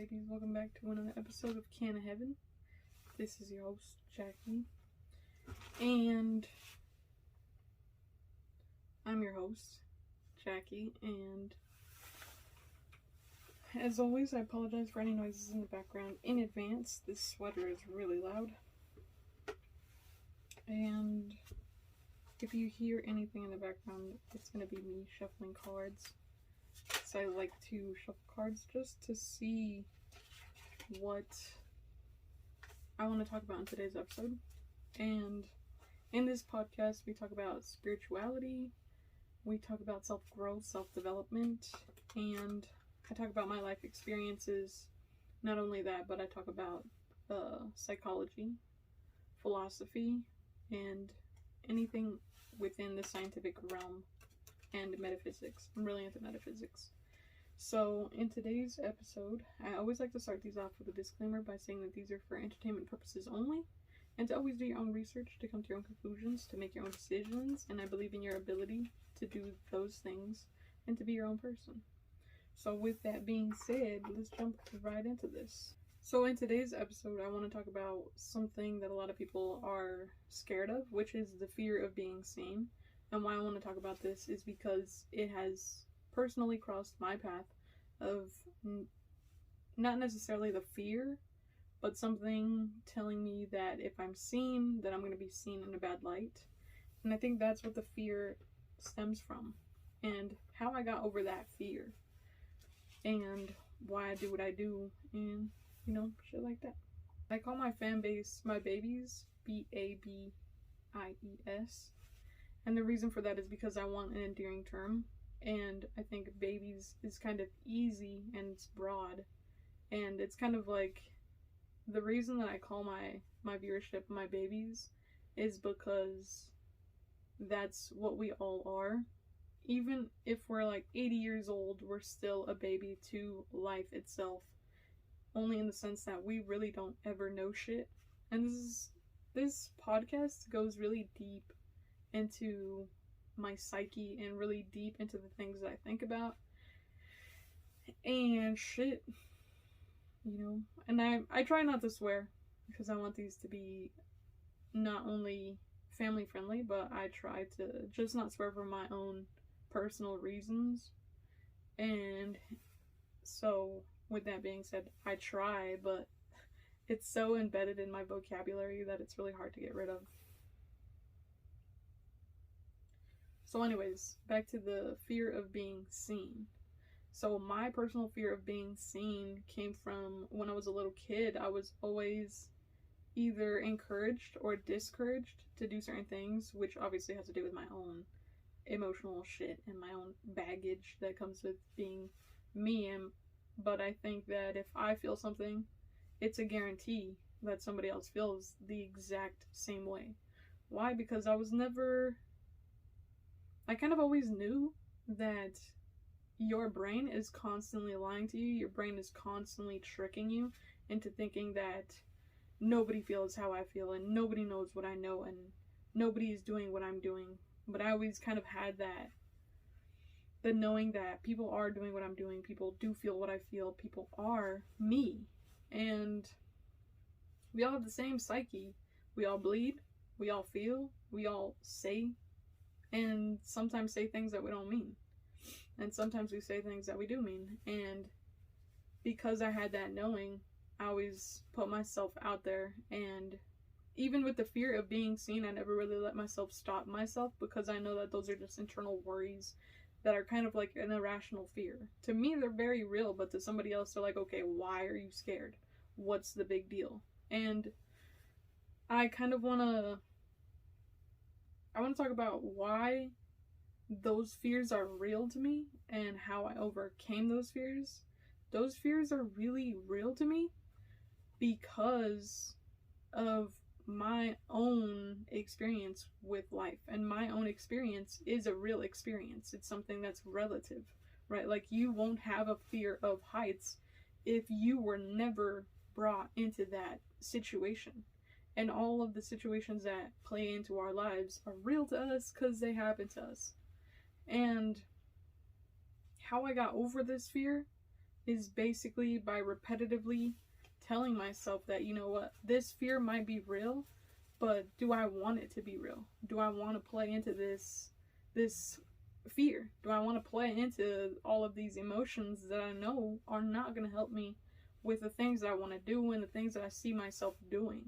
ladies, welcome back to another episode of Can of Heaven. This is your host, Jackie, and I'm your host, Jackie, and as always, I apologize for any noises in the background in advance. This sweater is really loud, and if you hear anything in the background, it's going to be me shuffling cards. So I like to shuffle cards just to see what I want to talk about in today's episode. And in this podcast, we talk about spirituality, we talk about self-growth, self-development, and I talk about my life experiences. Not only that, but I talk about psychology, philosophy, and anything within the scientific realm and metaphysics. I'm really into metaphysics. So in today's episode, I always like to start these off with a disclaimer by saying that these are for entertainment purposes only, and to always do your own research to come to your own conclusions, to make your own decisions, and I believe in your ability to do those things and to be your own person. So with that being said, let's jump right into this. So in today's episode, I want to talk about something that a lot of people are scared of, which is the fear of being seen. And why I want to talk about this is because it has personally crossed my path of not necessarily the fear, but something telling me that if I'm seen, that I'm going to be seen in a bad light. And I think that's what the fear stems from, and how I got over that fear, and why I do what I do, and shit like that. I call my fan base my babies, BABIES. And the reason for that is because I want an endearing term, and I think babies is kind of easy and it's broad, and it's kind of like the reason that I call my viewership my babies is because that's what we all are. Even if we're like 80 years old, we're still a baby to life itself, only in the sense that we really don't ever know shit. And this podcast goes really deep into my psyche and really deep into the things that I think about and shit, and I try not to swear because I want these to be not only family friendly, but I try to just not swear for my own personal reasons. And so with that being said, I try, but it's so embedded in my vocabulary that it's really hard to get rid of. So anyways, back to the fear of being seen. So my personal fear of being seen came from when I was a little kid. I was always either encouraged or discouraged to do certain things, which obviously has to do with my own emotional shit and my own baggage that comes with being me. But I think that if I feel something, it's a guarantee that somebody else feels the exact same way. Why? Because I kind of always knew that your brain is constantly lying to you. Your brain is constantly tricking you into thinking that nobody feels how I feel and nobody knows what I know and nobody is doing what I'm doing. But I always kind of had the knowing that people are doing what I'm doing. People do feel what I feel. People are me. And we all have the same psyche. We all bleed. We all feel. We all say, and sometimes say things that we don't mean. And sometimes we say things that we do mean. And because I had that knowing, I always put myself out there. And even with the fear of being seen, I never really let myself stop myself, because I know that those are just internal worries that are kind of like an irrational fear. To me, they're very real, but to somebody else, they're like, okay, why are you scared? What's the big deal? And I kind of want to talk about why those fears are real to me and how I overcame those fears. Those fears are really real to me because of my own experience with life. And my own experience is a real experience. It's something that's relative, right? Like, you won't have a fear of heights if you were never brought into that situation. And all of the situations that play into our lives are real to us because they happen to us. And how I got over this fear is basically by repetitively telling myself that, you know what, this fear might be real, but do I want it to be real? Do I want to play into this fear? Do I want to play into all of these emotions that I know are not going to help me with the things that I want to do and the things that I see myself doing?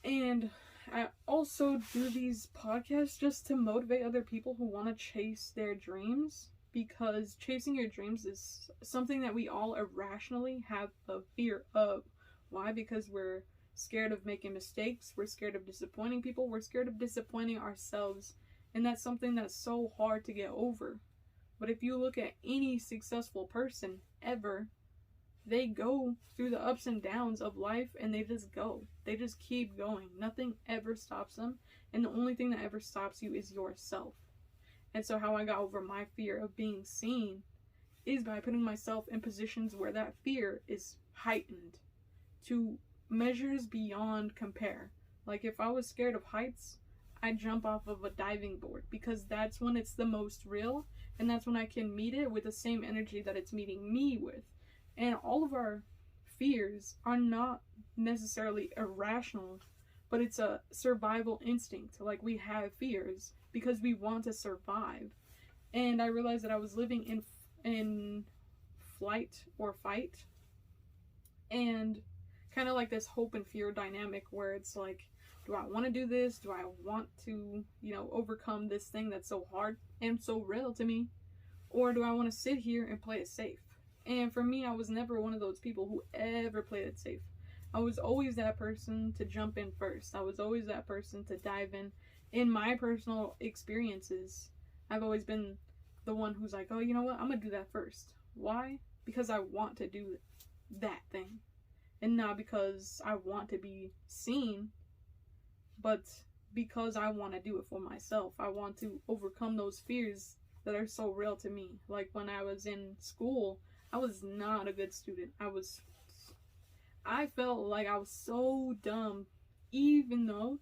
And I also do these podcasts just to motivate other people who want to chase their dreams, because chasing your dreams is something that we all irrationally have a fear of. Why? Because we're scared of making mistakes, we're scared of disappointing people, we're scared of disappointing ourselves, and that's something that's so hard to get over. But if you look at any successful person ever, they go through the ups and downs of life and they just go. They just keep going. Nothing ever stops them. And the only thing that ever stops you is yourself. And so how I got over my fear of being seen is by putting myself in positions where that fear is heightened to measures beyond compare. Like if I was scared of heights, I'd jump off of a diving board, because that's when it's the most real, and that's when I can meet it with the same energy that it's meeting me with. And all of our fears are not necessarily irrational, but it's a survival instinct. Like, we have fears because we want to survive. And I realized that I was living in flight or fight, and kind of like this hope and fear dynamic where it's like, do I want to do this? Do I want to, overcome this thing that's so hard and so real to me? Or do I want to sit here and play it safe? And for me, I was never one of those people who ever played it safe. I was always that person to jump in first. I was always that person to dive in. In my personal experiences, I've always been the one who's like, oh, you know what? I'm going to do that first. Why? Because I want to do that thing. And not because I want to be seen, but because I want to do it for myself. I want to overcome those fears that are so real to me. Like when I was in school, I was not a good student. I felt like I was so dumb, even though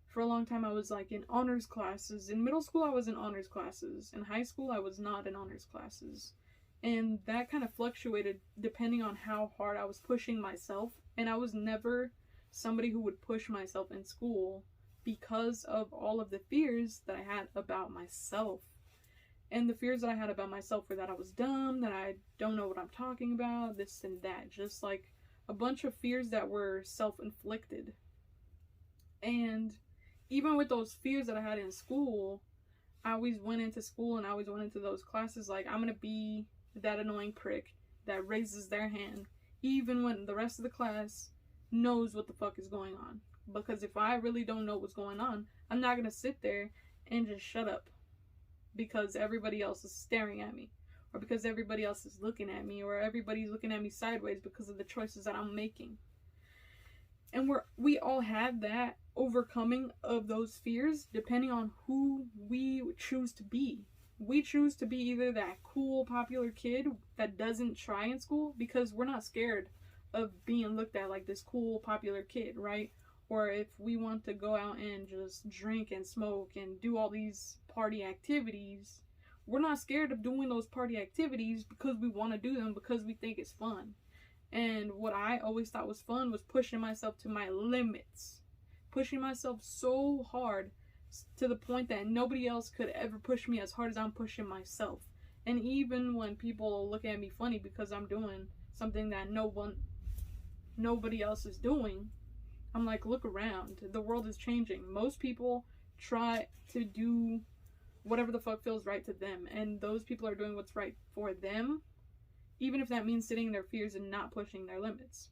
for a long time I was like in honors classes. In middle school, I was in honors classes. In high school, I was not in honors classes. And that kind of fluctuated depending on how hard I was pushing myself. And I was never somebody who would push myself in school because of all of the fears that I had about myself. And the fears that I had about myself were that I was dumb, that I don't know what I'm talking about, this and that. Just like a bunch of fears that were self-inflicted. And even with those fears that I had in school, I always went into school and I always went into those classes like, I'm going to be that annoying prick that raises their hand, even when the rest of the class knows what the fuck is going on. Because if I really don't know what's going on, I'm not going to sit there and just shut up because everybody else is staring at me, or because everybody else is looking at me, or everybody's looking at me sideways because of the choices that I'm making. And we all have that overcoming of those fears depending on who we choose to be. We choose to be either that cool, popular kid that doesn't try in school because we're not scared of being looked at like this cool, popular kid, right? Or if we want to go out and just drink and smoke and do all these party activities, we're not scared of doing those party activities because we want to do them because we think it's fun. And what I always thought was fun was pushing myself to my limits. Pushing myself so hard to the point that nobody else could ever push me as hard as I'm pushing myself. And even when people look at me funny because I'm doing something that nobody else is doing, I'm like, look around. The world is changing. Most people try to do whatever the fuck feels right to them. And those people are doing what's right for them, even if that means sitting in their fears and not pushing their limits.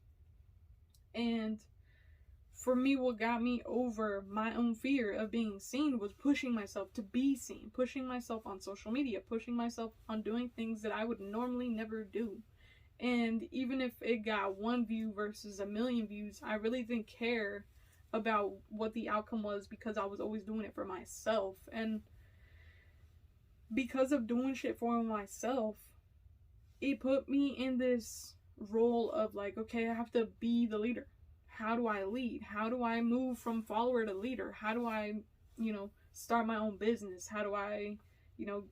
And for me, what got me over my own fear of being seen was pushing myself to be seen. Pushing myself on social media. Pushing myself on doing things that I would normally never do. And even if it got 1 view versus 1 million views, I really didn't care about what the outcome was because I was always doing it for myself. And because of doing shit for myself, it put me in this role of like, okay, I have to be the leader. How do I lead? How do I move from follower to leader? How do I, start my own business? How do I,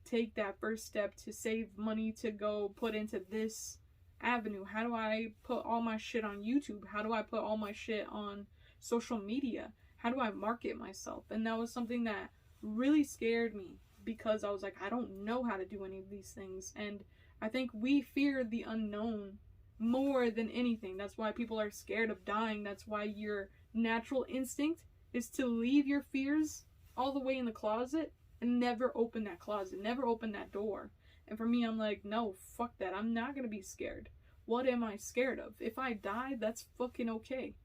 take that first step to save money to go put into this avenue? How do I put all my shit on YouTube? How do I put all my shit on social media? How do I market myself? And that was something that really scared me, because I was like, I don't know how to do any of these things. And I think we fear the unknown more than anything. That's why people are scared of dying. That's why your natural instinct is to leave your fears all the way in the closet and never open that closet, never open that door. And for me, I'm like, no, fuck that. I'm not gonna be scared. What am I scared of? If I die, that's fucking okay.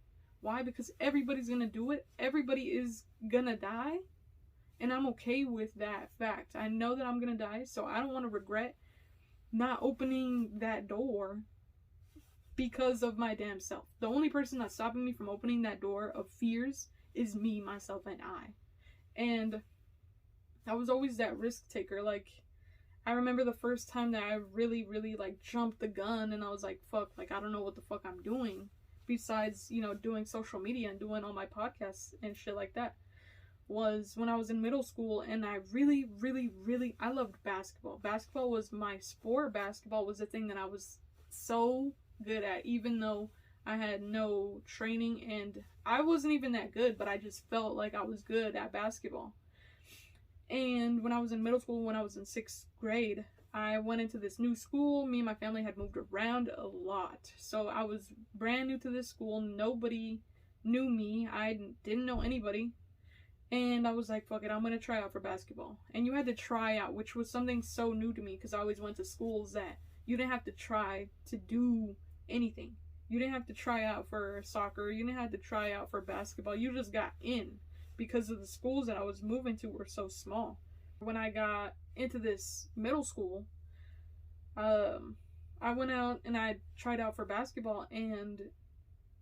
Why? Because everybody's gonna do it. Everybody is gonna die. And I'm okay with that fact. I know that I'm gonna die, so I don't want to regret not opening that door because of my damn self. The only person that's stopping me from opening that door of fears is me, myself, and I. And I was always that risk taker. Like, I remember the first time that I really, really, like, jumped the gun, and I was like, fuck, like, I don't know what the fuck I'm doing besides, doing social media and doing all my podcasts and shit like that, was when I was in middle school. And I really, really, really, I loved basketball. Basketball was my sport. Basketball was the thing that I was so good at, even though I had no training and I wasn't even that good, but I just felt like I was good at basketball. And when I was in middle school, when I was in 6th grade, I went into this new school. Me and my family had moved around a lot, so I was brand new to this school. Nobody knew me. I didn't know anybody. And I was like, fuck it, I'm gonna try out for basketball. And you had to try out, which was something so new to me, because I always went to schools that you didn't have to try to do anything. You didn't have to try out for soccer. You didn't have to try out for basketball. You just got in, because of the schools that I was moving to were so small. When I got into this middle school, I went out and I tried out for basketball, and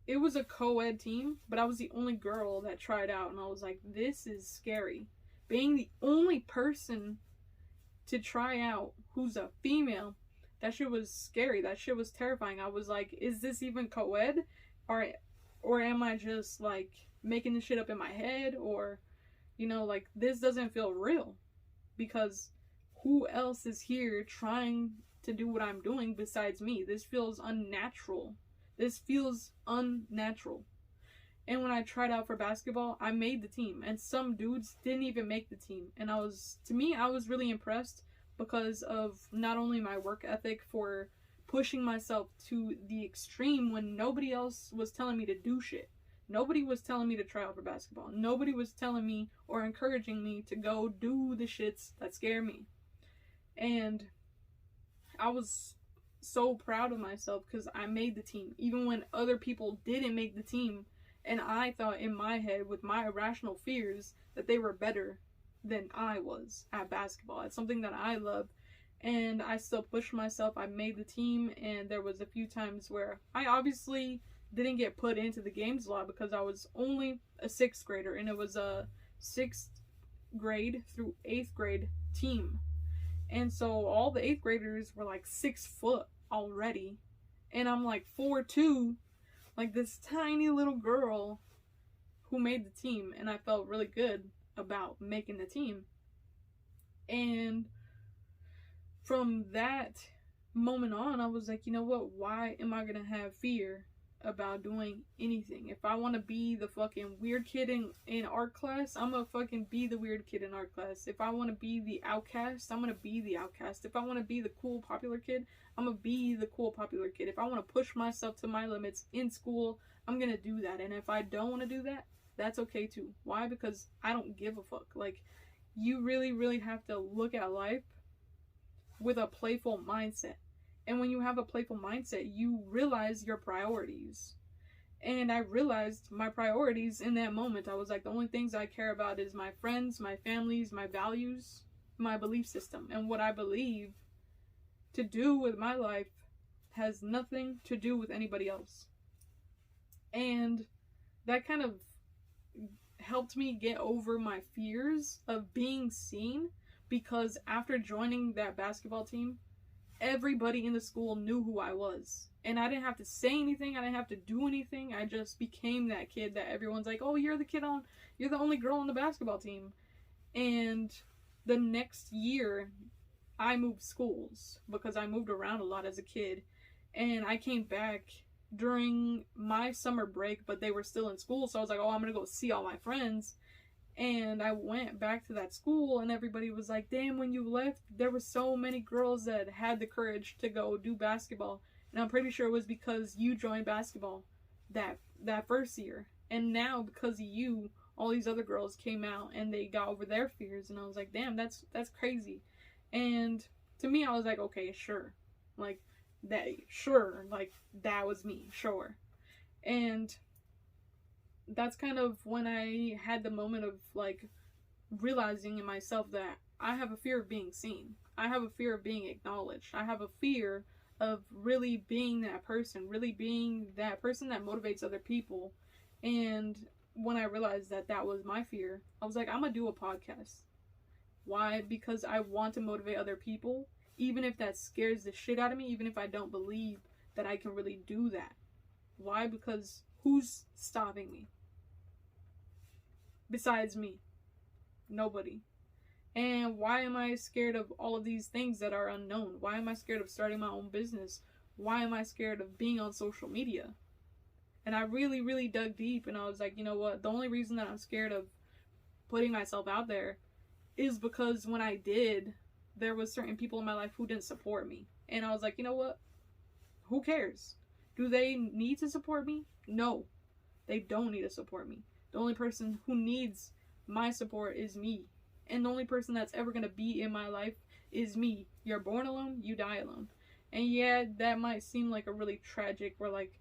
it was a co-ed team, but I was the only girl that tried out, and I was like, this is scary. Being the only person to try out who's a female, that shit was scary. That shit was terrifying. I was like, is this even co-ed? Or am I just, like, making this shit up in my head? Or, like, this doesn't feel real. Because who else is here trying to do what I'm doing besides me? This feels unnatural. This feels unnatural. And when I tried out for basketball, I made the team. And some dudes didn't even make the team. And I was really impressed, because of not only my work ethic for pushing myself to the extreme when nobody else was telling me to do shit. Nobody was telling me to try out for basketball. Nobody was telling me or encouraging me to go do the shits that scare me. And I was so proud of myself because I made the team, even when other people didn't make the team. And I thought in my head, with my irrational fears, that they were better than I was at basketball. It's something that I love, and I still pushed myself. I made the team, and there was a few times where I obviously didn't get put into the games a lot because I was only a 6th grader, and it was a 6th grade through 8th grade team. And so all the 8th graders were like 6 foot already, and I'm like 4'2", like this tiny little girl who made the team. And I felt really good about making the team. And from that moment on, I was like, you know what, why am I gonna have fear about doing anything? If I want to be the fucking weird kid in art class, I'm gonna fucking be the weird kid in art class. If I want to be the outcast, I'm gonna be the outcast. If I want to be the cool popular kid, I'm gonna be the cool popular kid. If I want to push myself to my limits in school, I'm gonna do that. And if I don't want to do that, that's okay too. Why? Because I don't give a fuck. Like, you really, really have to look at life with a playful mindset. And when you have a playful mindset, you realize your priorities. And I realized my priorities in that moment. I was like, the only things I care about is my friends, my families, my values, my belief system. And what I believe to do with my life has nothing to do with anybody else. And that kind of helped me get over my fears of being seen, because after joining that basketball team, everybody in the school knew who I was. And I didn't have to say anything. I didn't have to do anything. I just became that kid that everyone's like, oh, you're the only girl on the basketball team. And the next year, I moved schools because I moved around a lot as a kid. And I came back during my summer break, but they were still in school. So I was like, oh, I'm going to go see all my friends. And I went back to that school, and everybody was like, damn, when you left, there were so many girls that had the courage to go do basketball. And I'm pretty sure it was because you joined basketball that first year. And now, because of you, all these other girls came out and they got over their fears. And I was like, damn, that's crazy. And to me, I was like, okay, sure. Like, that was me, sure. And that's kind of when I had the moment of like realizing in myself that I have a fear of being seen. I have a fear of being acknowledged. I have a fear of really being that person that motivates other people. And when I realized that that was my fear, I was like, I'm gonna do a podcast. Why? Because I want to motivate other people, even if that scares the shit out of me, even if I don't believe that I can really do that. Why? Because who's stopping me? Besides me. Nobody. And why am I scared of all of these things that are unknown? Why am I scared of starting my own business? Why am I scared of being on social media? And I really, really dug deep, and I was like, you know what? The only reason that I'm scared of putting myself out there is because when I did, there was certain people in my life who didn't support me. And I was like, you know what? Who cares? Do they need to support me? No, they don't need to support me. The only person who needs my support is me. And the only person that's ever going to be in my life is me. You're born alone, you die alone. And yeah, that might seem like a really tragic or like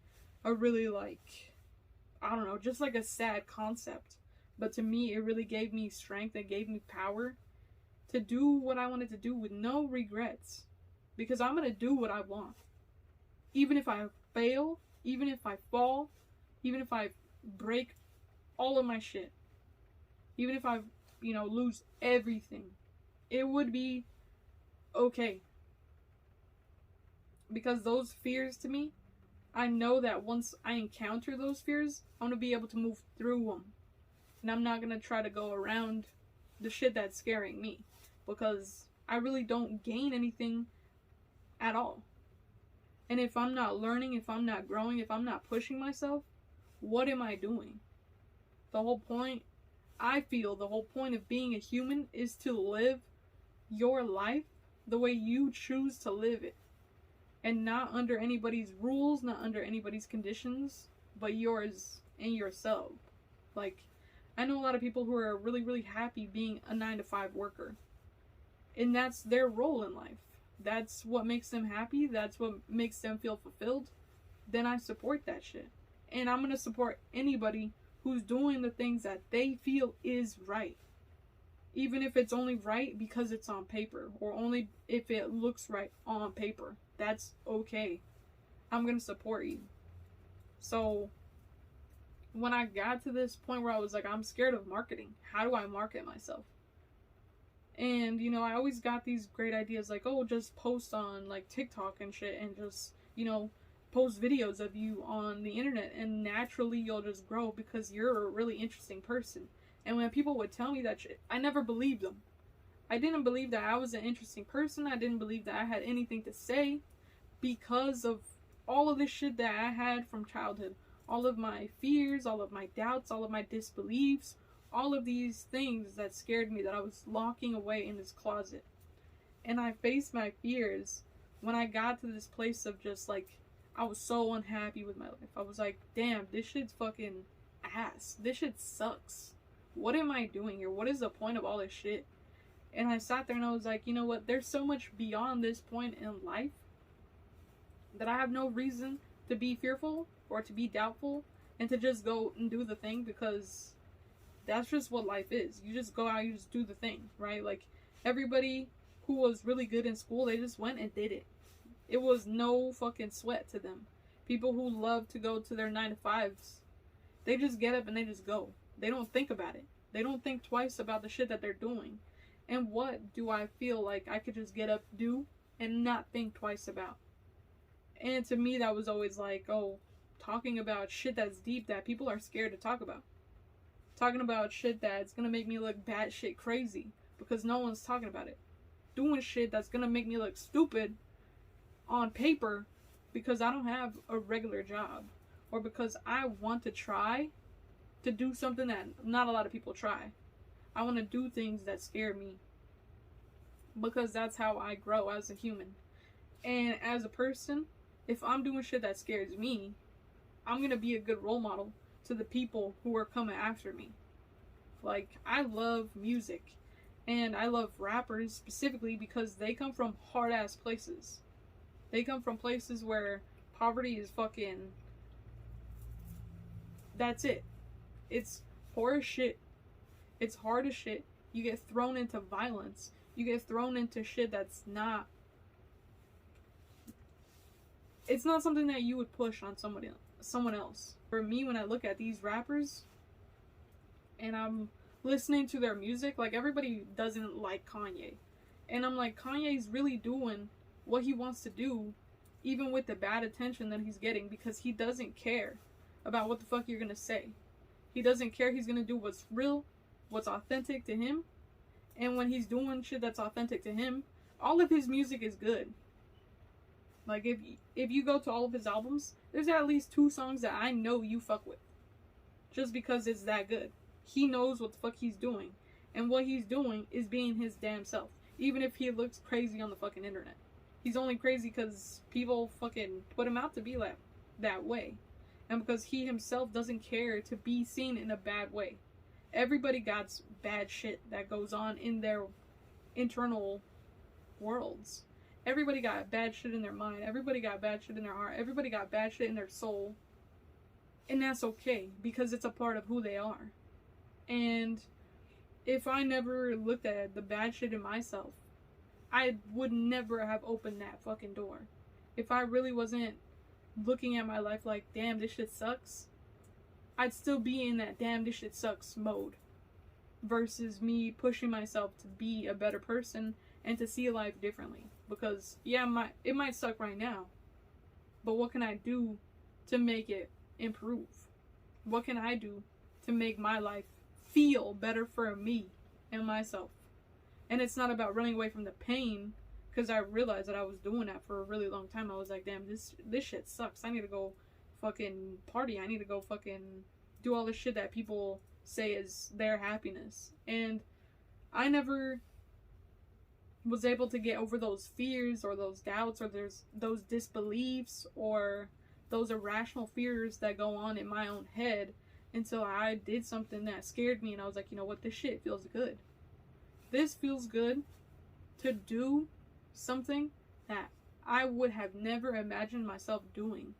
a really like, I don't know, just like a sad concept. But to me, it really gave me strength. It gave me power to do what I wanted to do with no regrets. Because I'm going to do what I want. Even if I fail, even if I fall, even if I break all of my shit, even if I, lose everything, it would be okay. Because those fears to me, I know that once I encounter those fears, I'm going to be able to move through them. And I'm not going to try to go around the shit that's scaring me. Because I really don't gain anything at all. And if I'm not learning, if I'm not growing, if I'm not pushing myself, what am I doing? I feel the whole point of being a human is to live your life the way you choose to live it. And not under anybody's rules, not under anybody's conditions, but yours and yourself. Like, I know a lot of people who are really, really happy being a 9-to-5 worker. And that's their role in life. That's what makes them happy. That's what makes them feel fulfilled. Then I support that shit. And I'm going to support anybody who's doing the things that they feel is right. Even if it's only right because it's on paper. Or only if it looks right on paper. That's okay. I'm going to support you. So, when I got to this point where I was like, I'm scared of marketing. How do I market myself? And, I always got these great ideas like, oh, just post on, like, TikTok and shit and just, post videos of you on the internet and naturally you'll just grow because you're a really interesting person. And when people would tell me that shit, I never believed them. I didn't believe that I was an interesting person. I didn't believe that I had anything to say because of all of this shit that I had from childhood. All of my fears, all of my doubts, all of my disbeliefs. All of these things that scared me that I was locking away in this closet. And I faced my fears when I got to this place of just like, I was so unhappy with my life. I was like, damn, this shit's fucking ass. This shit sucks. What am I doing here? What is the point of all this shit? And I sat there and I was like, you know what? There's so much beyond this point in life that I have no reason to be fearful or to be doubtful and to just go and do the thing because that's just what life is. You just go out, you just do the thing, right? Like, everybody who was really good in school, they just went and did it. It was no fucking sweat to them. People who love to go to their 9-to-5s, they just get up and they just go. They don't think about it. They don't think twice about the shit that they're doing. And what do I feel like I could just get up, do, and not think twice about? And to me, that was always like, oh, talking about shit that's deep that people are scared to talk about. Talking about shit that's gonna make me look batshit crazy. because no one's talking about it. Doing shit that's gonna make me look stupid on paper because I don't have a regular job, or because I want to try to do something that not a lot of people try. I want to do things that scare me because that's how I grow as a human. And as a person, if I'm doing shit that scares me, I'm going to be a good role model to the people who are coming after me. Like, I love music, and I love rappers specifically because they come from hard ass places. They come from places where poverty is fucking, that's it. It's horror shit. It's hard as shit. You get thrown into violence. You get thrown into shit that's not, it's not something that you would push on someone else. For me, when I look at these rappers and I'm listening to their music, like, everybody doesn't like Kanye. And I'm like, Kanye's really doing what he wants to do, even with the bad attention that he's getting, because he doesn't care about what the fuck you're gonna say. He doesn't care. He's gonna do what's real, what's authentic to him. And when he's doing shit that's authentic to him, all of his music is good. Like, if you go to all of his albums, there's at least 2 songs that I know you fuck with, just because it's that good. He knows what the fuck he's doing, and what he's doing is being his damn self, even if he looks crazy on the fucking internet. He's only crazy because people fucking put him out to be that way, and because he himself doesn't care to be seen in a bad way. Everybody got bad shit that goes on in their internal worlds. Everybody got bad shit in their mind. Everybody got bad shit in their heart. Everybody got bad shit in their soul. And that's okay, because it's a part of who they are. And if I never looked at the bad shit in myself, I would never have opened that fucking door. If I really wasn't looking at my life like, damn, this shit sucks, I'd still be in that damn this shit sucks mode, versus me pushing myself to be a better person and to see life differently. Because yeah, it might suck right now, but what can I do to make it improve? What can I do to make my life feel better for me and myself? And it's not about running away from the pain, because I realized that I was doing that for a really long time. I was like, damn, this shit sucks. I need to go fucking party. I need to go fucking do all the shit that people say is their happiness. And I never was able to get over those fears or those doubts or there's those disbeliefs or those irrational fears that go on in my own head until I did something that scared me, and I was like, you know what, this shit feels good. This feels good to do something that I would have never imagined myself doing,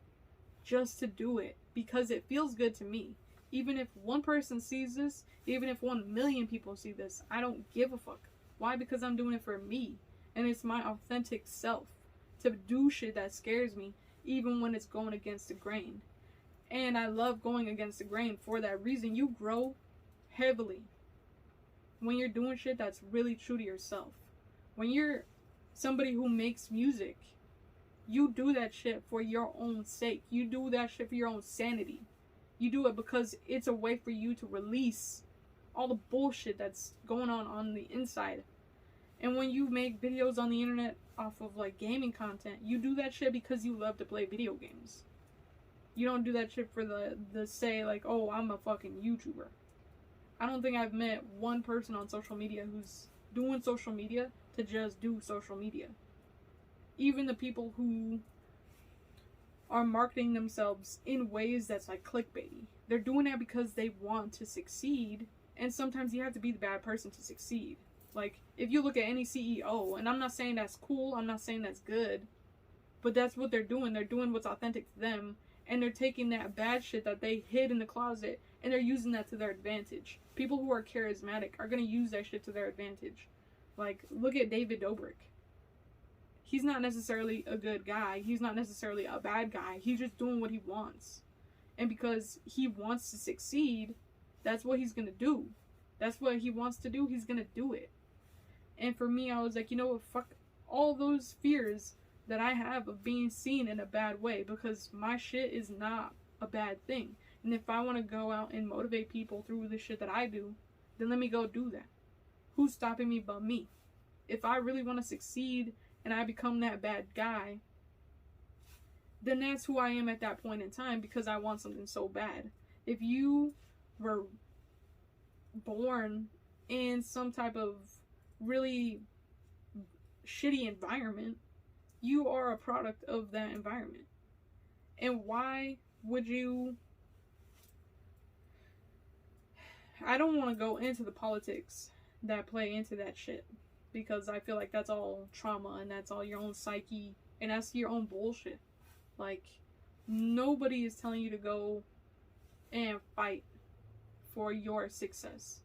just to do it because it feels good to me. Even if one person sees this, even if 1 million people see this, I don't give a fuck. Why? Because I'm doing it for me, and it's my authentic self to do shit that scares me, even when it's going against the grain. And I love going against the grain for that reason. You grow heavily when you're doing shit that's really true to yourself. When you're somebody who makes music, you do that shit for your own sake. You do that shit for your own sanity. You do it because it's a way for you to release all the bullshit that's going on the inside. And when you make videos on the internet off of like gaming content, you do that shit because you love to play video games. You don't do that shit for the say like, oh, I'm a fucking YouTuber. I don't think I've met one person on social media who's doing social media to just do social media. Even the people who are marketing themselves in ways that's like clickbaity, they're doing that because they want to succeed. And sometimes you have to be the bad person to succeed. Like, if you look at any CEO, and I'm not saying that's cool, I'm not saying that's good, but that's what they're doing. They're doing what's authentic to them, and they're taking that bad shit that they hid in the closet, and they're using that to their advantage. People who are charismatic are going to use that shit to their advantage. Like, look at David Dobrik. He's not necessarily a good guy. He's not necessarily a bad guy. He's just doing what he wants. And because he wants to succeed, that's what he's going to do. That's what he wants to do. He's going to do it. And for me, I was like, you know what, fuck all those fears that I have of being seen in a bad way, because my shit is not a bad thing. And if I want to go out and motivate people through the shit that I do, then let me go do that. Who's stopping me but me? If I really want to succeed and I become that bad guy, then that's who I am at that point in time, because I want something so bad. If you were born in some type of really shitty environment, you are a product of that environment. And why would you... I don't want to go into the politics that play into that shit, because I feel like that's all trauma and that's all your own psyche and that's your own bullshit. Like, nobody is telling you to go and fight for your success.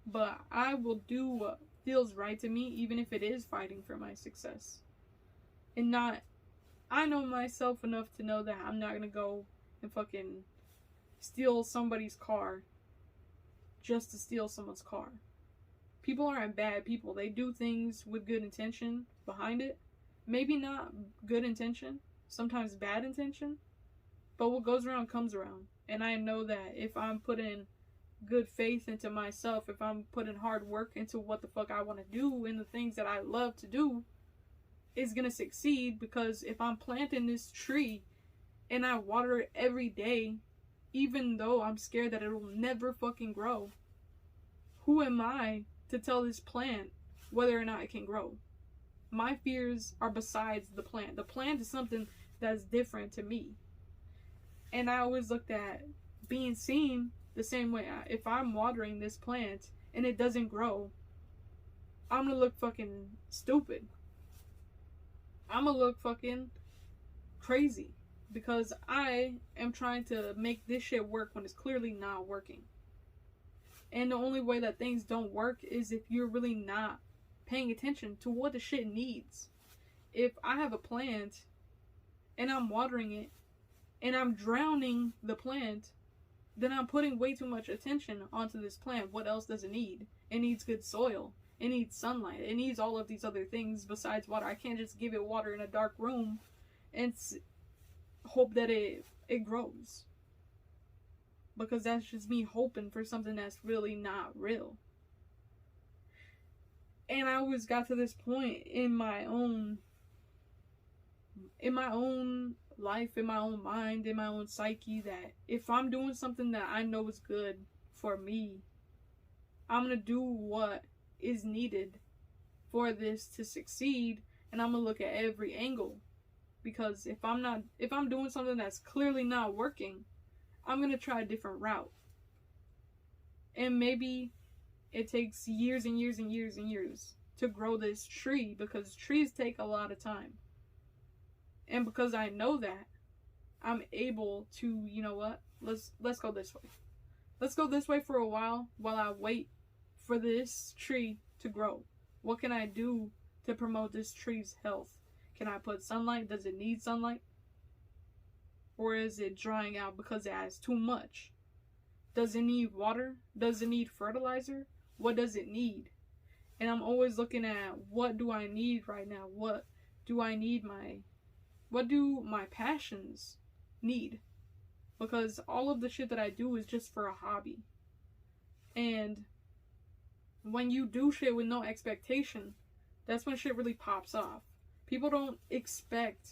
But I will do what feels right to me, even if it is fighting for my success. And not... I know myself enough to know that I'm not gonna go and fucking steal somebody's car just to steal someone's car. People aren't bad people. They do things with good intention behind it. Maybe not good intention, sometimes bad intention, but what goes around comes around. And I know that if I'm putting good faith into myself, if I'm putting hard work into what the fuck I want to do and the things that I love to do, it's gonna succeed. Because if I'm planting this tree and I water it every day, even though I'm scared that it'll never fucking grow, who am I to tell this plant whether or not it can grow? My fears are besides the plant. The plant is something that's different to me. And I always looked at being seen the same way. If I'm watering this plant and it doesn't grow, I'm gonna look fucking stupid. I'm gonna look fucking crazy, because I am trying to make this shit work when it's clearly not working. And the only way that things don't work is if you're really not paying attention to what the shit needs. If I have a plant and I'm watering it and I'm drowning the plant, then I'm putting way too much attention onto this plant. What else does it need? It needs good soil. It needs sunlight. It needs all of these other things besides water. I can't just give it water in a dark room and hope that it grows. Because that's just me hoping for something that's really not real. And I always got to this point in my own life, in my own mind, in my own psyche, that if I'm doing something that I know is good for me, I'm gonna do what is needed for this to succeed, and I'm gonna look at every angle. Because if I'm doing something that's clearly not working, I'm gonna try a different route. And maybe it takes years and years and years and years to grow this tree, because trees take a lot of time. And because I know that, I'm able to, you know what, let's go this way. Let's go this way for a while I wait for this tree to grow. What can I do to promote this tree's health? Can I put sunlight? Does it need sunlight? Or is it drying out because it has too much? Does it need water? Does it need fertilizer? What does it need? And I'm always looking at, what do I need right now? What do my passions need? Because all of the shit that I do is just for a hobby. And when you do shit with no expectation, that's when shit really pops off. People don't expect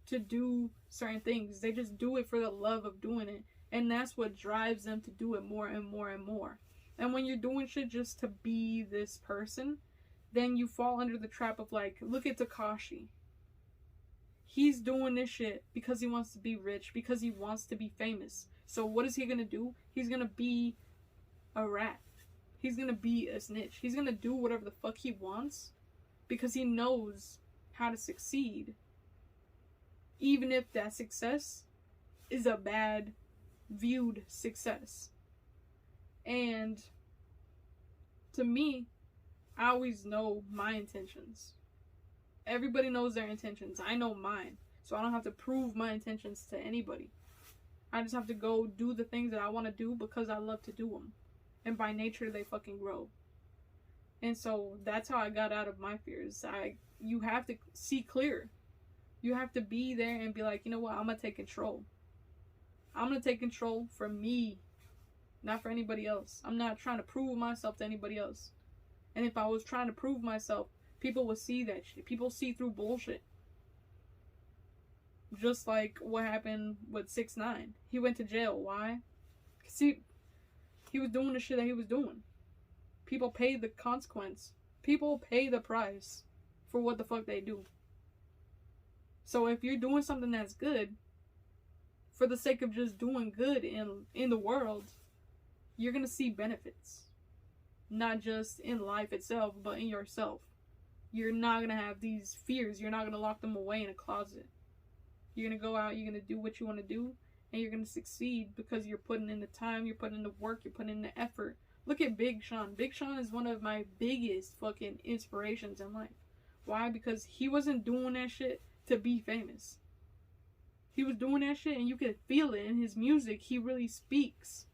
to do certain things. They just do it for the love of doing it. And that's what drives them to do it more and more and more. And when you're doing shit just to be this person, then you fall under the trap of, like, look at Tekashi. He's doing this shit because he wants to be rich, because he wants to be famous. So what is he gonna do? He's gonna be a rat. He's gonna be a snitch. He's gonna do whatever the fuck he wants because he knows how to succeed. Even if that success is a bad viewed success. And to me, I always know my intentions. Everybody knows their intentions. I know mine. So I don't have to prove my intentions to anybody. I just have to go do the things that I want to do because I love to do them. And by nature, they fucking grow. And so that's how I got out of my fears. You have to see clear. You have to be there and be like, you know what? I'm going to take control. I'm going to take control for me, not for anybody else. I'm not trying to prove myself to anybody else. And if I was trying to prove myself, people would see that shit. People see through bullshit. Just like what happened with 6ix9ine. He went to jail. Why? Because he was doing the shit that he was doing. People pay the consequence. People pay the price for what the fuck they do. So if you're doing something that's good, for the sake of just doing good in the world, you're going to see benefits. Not just in life itself, but in yourself. You're not going to have these fears. You're not going to lock them away in a closet. You're going to go out, you're going to do what you want to do, and you're going to succeed because you're putting in the time, you're putting in the work, you're putting in the effort. Look at Big Sean. Big Sean is one of my biggest fucking inspirations in life. Why? Because he wasn't doing that shit to be famous. He was doing that shit and you could feel it in his music. He really speaks.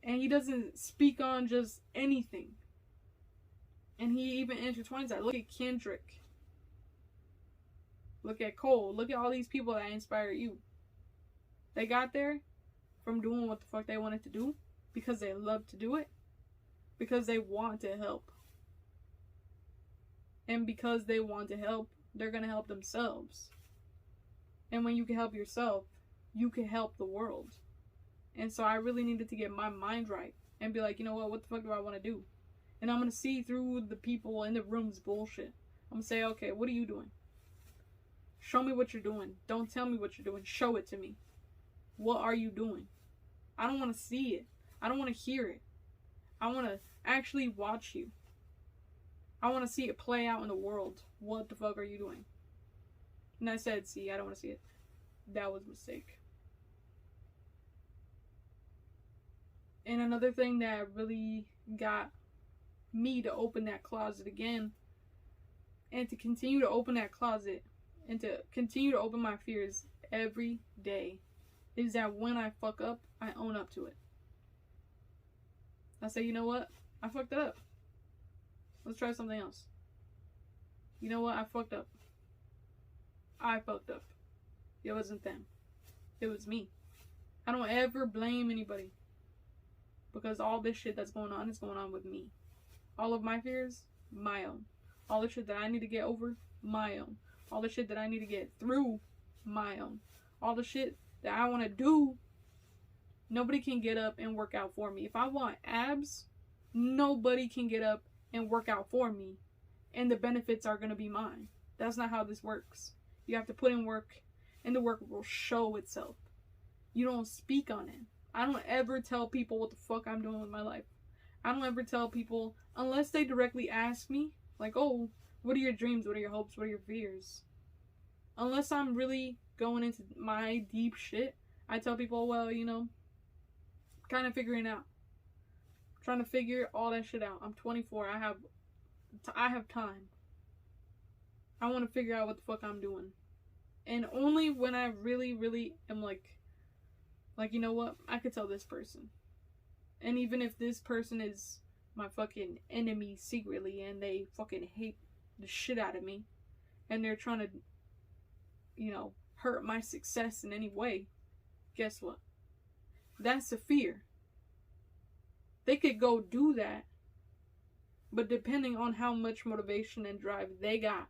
And he doesn't speak on just anything. And he even intertwines that. Look at Kendrick. Look at Cole. Look at all these people that inspire you. They got there from doing what the fuck they wanted to do. Because they love to do it. Because they want to help. And because they want to help, they're going to help themselves. And when you can help yourself, you can help the world. And so I really needed to get my mind right. And be like, you know what the fuck do I want to do? And I'm going to see through the people in the room's bullshit. I'm going to say, okay, what are you doing? Show me what you're doing. Don't tell me what you're doing. Show it to me. What are you doing? I don't want to see it. I don't want to hear it. I want to actually watch you. I want to see it play out in the world. What the fuck are you doing? And I said, see, I don't want to see it. That was a mistake. And another thing that really got me to open that closet again, and to continue to open that closet, and to continue to open my fears every day, is that when I fuck up, I own up to it. I say, you know what? I fucked it up. Let's try something else. You know what? I fucked up. I fucked up. It wasn't them. It was me. I don't ever blame anybody. Because all this shit that's going on is going on with me. All of my fears, my own. All the shit that I need to get over, my own. All the shit that I need to get through, my own. All the shit that I want to do, nobody can get up and work out for me. If I want abs, nobody can get up and work out for me. And the benefits are going to be mine. That's not how this works. You have to put in work, and the work will show itself. You don't speak on it. I don't ever tell people what the fuck I'm doing with my life. I don't ever tell people, unless they directly ask me, like, oh, what are your dreams? What are your hopes? What are your fears? Unless I'm really going into my deep shit, I tell people, well, you know, kind of figuring out. Trying to figure all that shit out. I'm 24. I have time. I want to figure out what the fuck I'm doing. And only when I really, really am like, you know what? I could tell this person. And even if this person is my fucking enemy secretly and they fucking hate the shit out of me and they're trying to, you know, hurt my success in any way, guess what? That's a fear. They could go do that, but depending on how much motivation and drive they got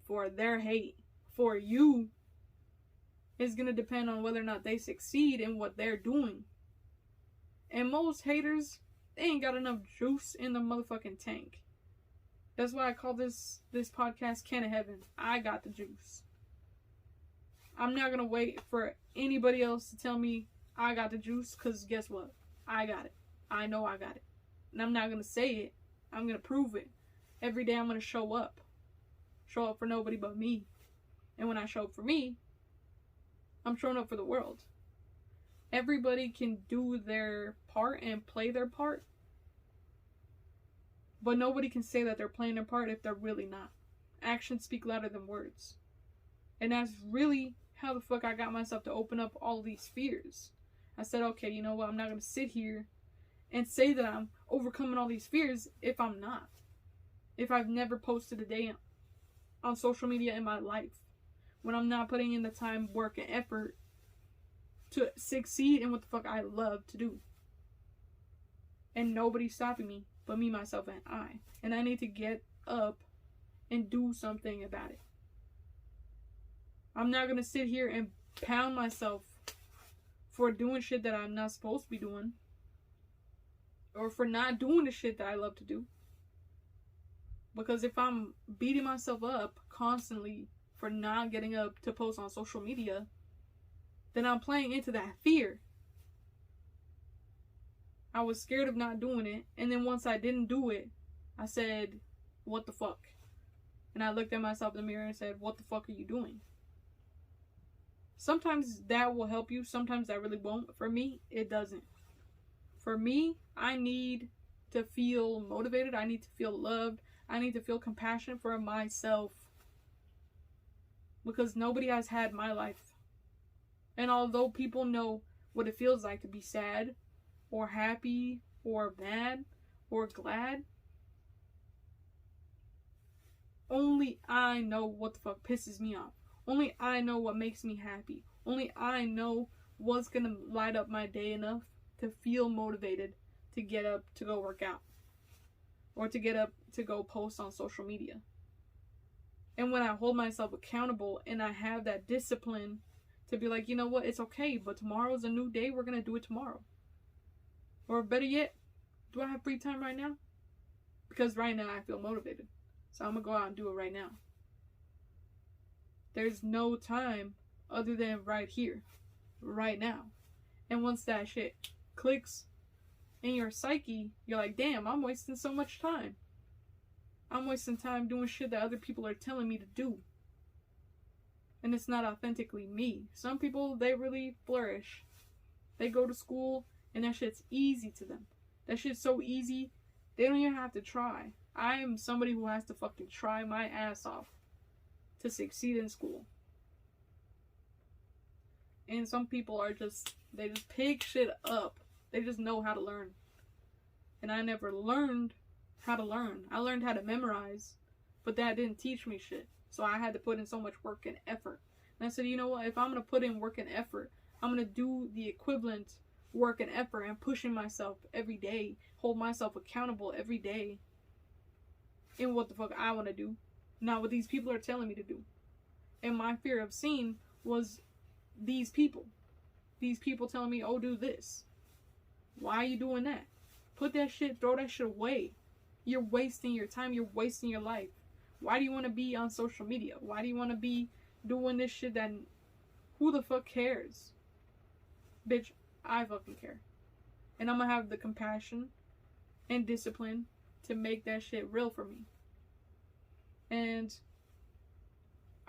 for their hate for you, is going to depend on whether or not they succeed in what they're doing. And most haters, they ain't got enough juice in the motherfucking tank. That's why I call this podcast Can of Heaven. I got the juice. I'm not going to wait for anybody else to tell me I got the juice, because guess what? I got it. I know I got it. And I'm not going to say it. I'm going to prove it. Every day I'm going to show up. Show up for nobody but me. And when I show up for me, I'm showing up for the world. Everybody can do their part and play their part. But nobody can say that they're playing their part if they're really not. Actions speak louder than words. And that's really how the fuck I got myself to open up all these fears. I said, okay, you know what? I'm not going to sit here and say that I'm overcoming all these fears if I'm not. If I've never posted a day on social media in my life. When I'm not putting in the time, work, and effort to succeed in what the fuck I love to do. And nobody's stopping me but me, myself, and I. And I need to get up and do something about it. I'm not going to sit here and pound myself for doing shit that I'm not supposed to be doing. Or for not doing the shit that I love to do. Because if I'm beating myself up constantly for not getting up to post on social media, then I'm playing into that fear. I was scared of not doing it, and then once I didn't do it, I said, what the fuck? And I looked at myself in the mirror and said, what the fuck are you doing? Sometimes that will help you, sometimes that really won't. For me, it doesn't. For me, I need to feel motivated, I need to feel loved, I need to feel compassion for myself. Because nobody has had my life. And although people know what it feels like to be sad, or happy, or mad, or glad, only I know what the fuck pisses me off. Only I know what makes me happy. Only I know what's gonna light up my day enough to feel motivated to get up to go work out. Or to get up to go post on social media. And when I hold myself accountable and I have that discipline to be like, you know what, it's okay, but tomorrow's a new day, we're gonna do it tomorrow. Or better yet, do I have free time right now? Because right now I feel motivated. So I'm gonna go out and do it right now. There's no time other than right here, right now. And once that shit clicks in your psyche, you're like, damn, I'm wasting so much time. I'm wasting time doing shit that other people are telling me to do. And it's not authentically me. Some people, they really flourish. They go to school and that shit's easy to them. That shit's so easy, they don't even have to try. I am somebody who has to fucking try my ass off to succeed in school. And some people are just, they just pick shit up. They just know how to learn. And I never learned how to learn. I learned how to memorize, but that didn't teach me shit. So I had to put in so much work and effort. And I said, you know what? If I'm going to put in work and effort, I'm going to do the equivalent work and effort and pushing myself every day, hold myself accountable every day in what the fuck I want to do, not what these people are telling me to do. And my fear of seeing was these people. These people telling me, oh, do this. Why are you doing that? Put that shit, throw that shit away. You're wasting your time. You're wasting your life. Why do you want to be on social media? Why do you want to be doing this shit that who the fuck cares? Bitch, I fucking care. And I'm gonna have the compassion and discipline to make that shit real for me. And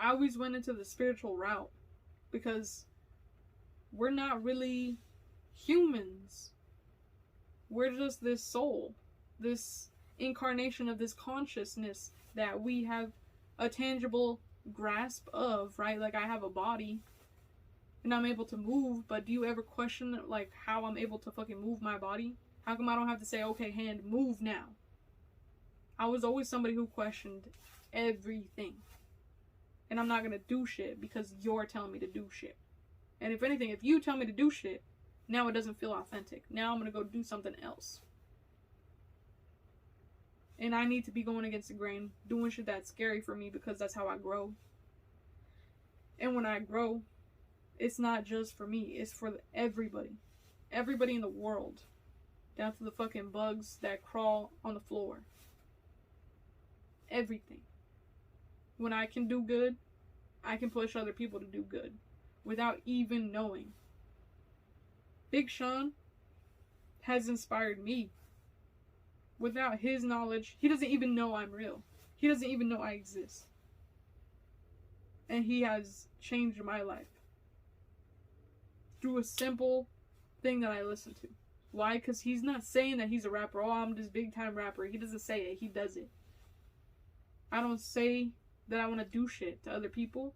I always went into the spiritual route because we're not really humans. We're just this soul, this incarnation of this consciousness that we have a tangible grasp of, right? Like I have a body and I'm able to move, but do you ever question like how I'm able to fucking move my body? How come I don't have to say, okay, hand, move now? I was always somebody who questioned everything. And I'm not gonna do shit because you're telling me to do shit. And if anything, if you tell me to do shit, now it doesn't feel authentic. Now I'm gonna go do something else. And I need to be going against the grain, doing shit that's scary for me because that's how I grow. And when I grow, it's not just for me, it's for everybody. Everybody in the world. Down to the fucking bugs that crawl on the floor. Everything. When I can do good, I can push other people to do good without even knowing. Big Sean has inspired me. Without his knowledge, he doesn't even know I'm real. He doesn't even know I exist. And he has changed my life. Through a simple thing that I listen to. Why? Because he's not saying that he's a rapper. Oh, I'm this big time rapper. He doesn't say it. He does it. I don't say that I want to do shit to other people.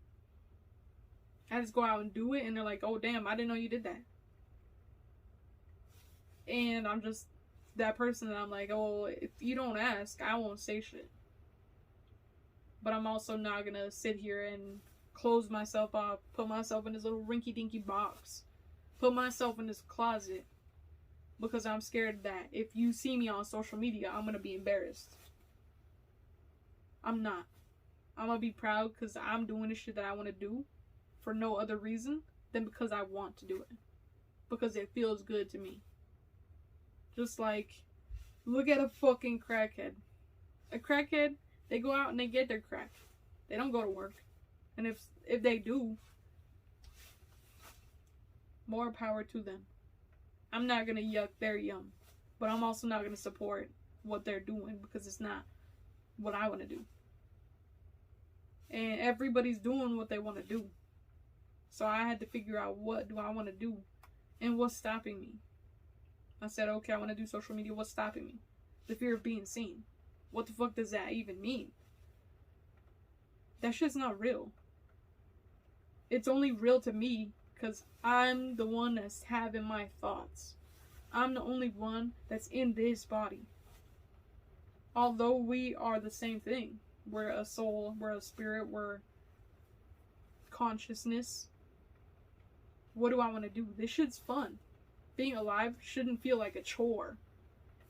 I just go out and do it and they're like, oh damn, I didn't know you did that. And I'm just that person that I'm like, oh, if you don't ask, I won't say shit. But I'm also not gonna sit here and close myself off, put myself in this little rinky-dinky box, put myself in this closet, Because I'm scared that if you see me on social media, I'm going to be embarrassed. I'm not. I'm going to be proud because I'm doing the shit that I want to do for no other reason than because I want to do it. Because it feels good to me. Just like, look at a fucking crackhead. A crackhead, they go out and they get their crack. They don't go to work. And if they do, more power to them. I'm not going to yuck their yum. But I'm also not going to support what they're doing because it's not what I want to do. And everybody's doing what they want to do. So I had to figure out, what do I want to do? And what's stopping me? I said, okay, I want to do social media. What's stopping me? The fear of being seen. What the fuck does that even mean? That shit's not real. It's only real to me because I'm the one that's having my thoughts. I'm the only one that's in this body. Although we are the same thing. We're a soul, we're a spirit, we're consciousness. What do I want to do? This shit's fun. Being alive shouldn't feel like a chore.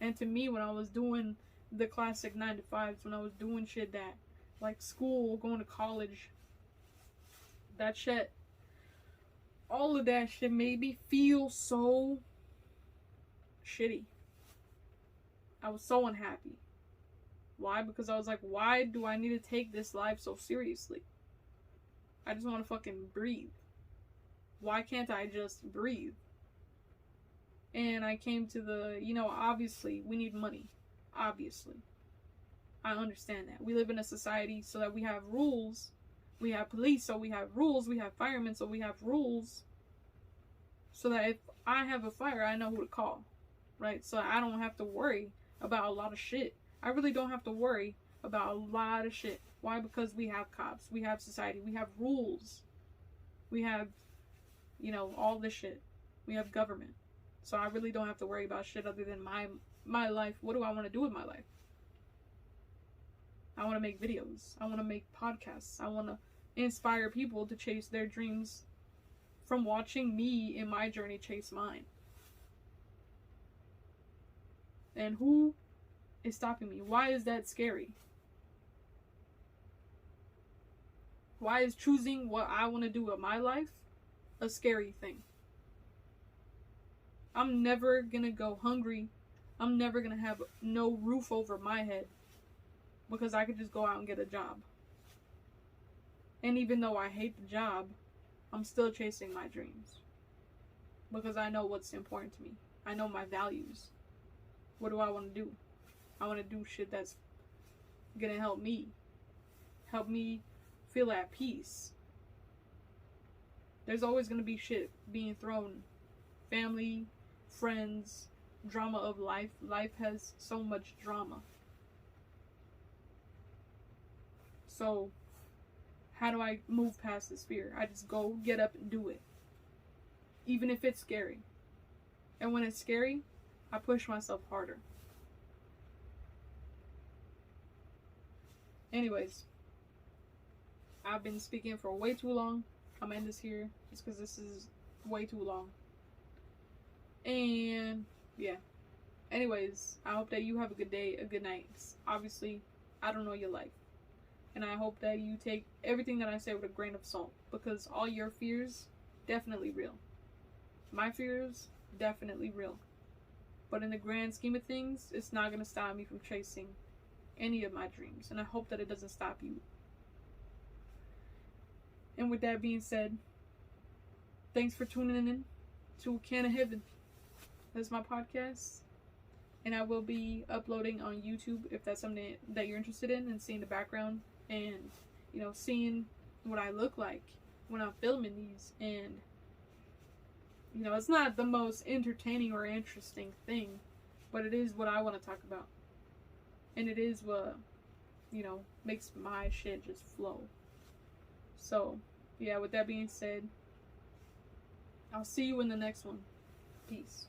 And to me, when I was doing the classic 9 to 5s, when I was doing shit that, like school, going to college, that shit, all of that shit made me feel so shitty. I was so unhappy. Why? Because I was like, why do I need to take this life so seriously? I just want to fucking breathe. Why can't I just breathe? And I came to the, obviously, we need money. Obviously. I understand that. We live in a society so that we have rules. We have police, so we have rules. We have firemen, so we have rules. So that if I have a fire, I know who to call. Right? So I don't have to worry about a lot of shit. I really don't have to worry about a lot of shit. Why? Because we have cops. We have society. We have rules. We have, all this shit. We have government. So I really don't have to worry about shit other than my life. What do I want to do with my life? I want to make videos. I want to make podcasts. I want to inspire people to chase their dreams from watching me in my journey chase mine. And who is stopping me? Why is that scary? Why is choosing what I want to do with my life a scary thing? I'm never gonna go hungry. I'm never gonna have no roof over my head because I could just go out and get a job. And even though I hate the job, I'm still chasing my dreams because I know what's important to me. I know my values. What do I want to do? I want to do shit that's gonna help me feel at peace. There's always gonna be shit being thrown. Family, friends, drama of life. Life has so much drama. So, how do I move past this fear? I just go, get up, and do it. Even if it's scary. And when it's scary, I push myself harder. Anyways, I've been speaking for way too long. I'm gonna end this here just because this is way too long. And yeah. Anyways, I hope that you have a good day, a good night. Obviously, I don't know your life. And I hope that you take everything that I say with a grain of salt. Because all your fears, definitely real. My fears, definitely real. But in the grand scheme of things, it's not going to stop me from chasing any of my dreams. And I hope that it doesn't stop you. And with that being said, thanks for tuning in to Can of Heaven. That's my podcast. And I will be uploading on YouTube if that's something that you're interested in, and seeing the background and, seeing what I look like when I'm filming these. And, it's not the most entertaining or interesting thing, but it is what I want to talk about. And it is what, makes my shit just flow. So, yeah, with that being said, I'll see you in the next one. Peace.